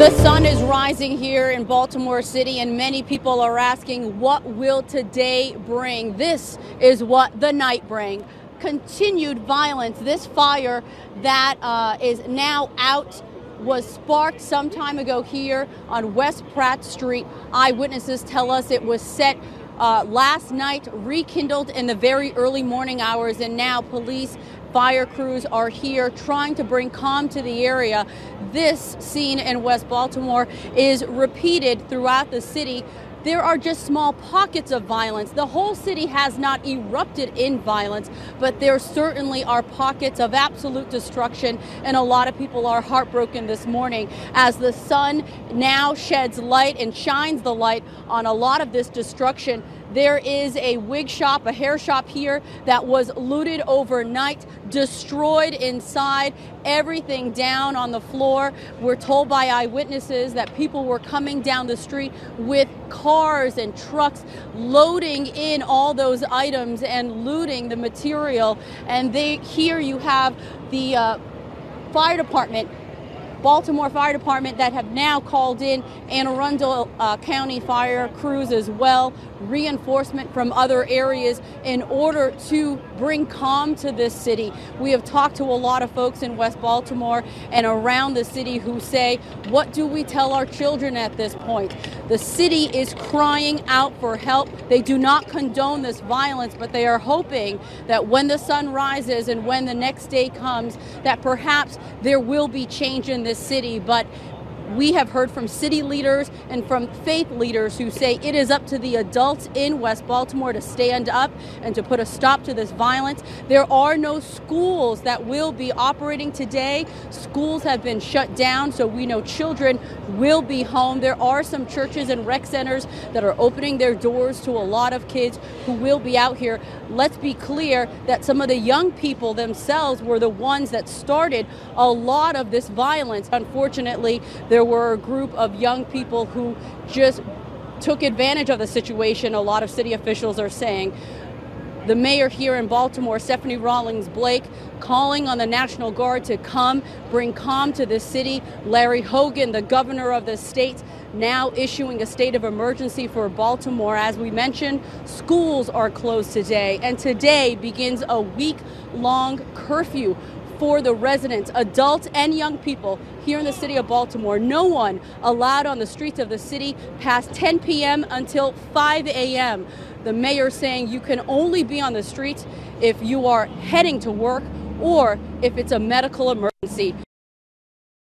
The sun is rising here in Baltimore City, and many people are asking, what will today bring? This is what the night brings. Continued violence. This fire that is now out was sparked some time ago here on West Pratt Street. Eyewitnesses tell us it was set last night, rekindled in the very early morning hours, and now police fire crews are here trying to bring calm to the area. This scene in West Baltimore is repeated throughout the city. There are just small pockets of violence. The whole city has not erupted in violence, but there certainly are pockets of absolute destruction, and a lot of people are heartbroken this morning as the sun now sheds light and shines the light on a lot of this destruction. There is a wig shop, a hair shop here that was looted overnight, destroyed inside, everything down on the floor. We're told by eyewitnesses that people were coming down the street with cars and trucks, loading in all those items and looting the material. And here you have the fire department, Baltimore Fire Department, that have now called in Anne Arundel County fire crews as well, reinforcement from other areas in order to bring calm to this city. We have talked to a lot of folks in West Baltimore and around the city who say, what do we tell our children at this point? The city is crying out for help. They do not condone this violence, but they are hoping that when the sun rises and when the next day comes, that perhaps there will be change in this city. But we have heard from city leaders and from faith leaders who say it is up to the adults in West Baltimore to stand up and to put a stop to this violence. There are no schools that will be operating today. Schools have been shut down, so we know children will be home. There are some churches and rec centers that are opening their doors to a lot of kids who will be out here. Let's be clear that some of the young people themselves were the ones that started a lot of this violence. Unfortunately, there were a group of young people who just took advantage of the situation, a lot of city officials are saying. The mayor here in Baltimore, Stephanie Rawlings Blake, calling on the National Guard to come bring calm to the city. Larry Hogan, the governor of the state, now issuing a state of emergency for Baltimore. As we mentioned, schools are closed today, and today begins a week-long curfew for the residents, adults and young people here in the city of Baltimore. No one allowed on the streets of the city past 10 p.m. until 5 a.m. The mayor saying you can only be on the streets if you are heading to work or if it's a medical emergency.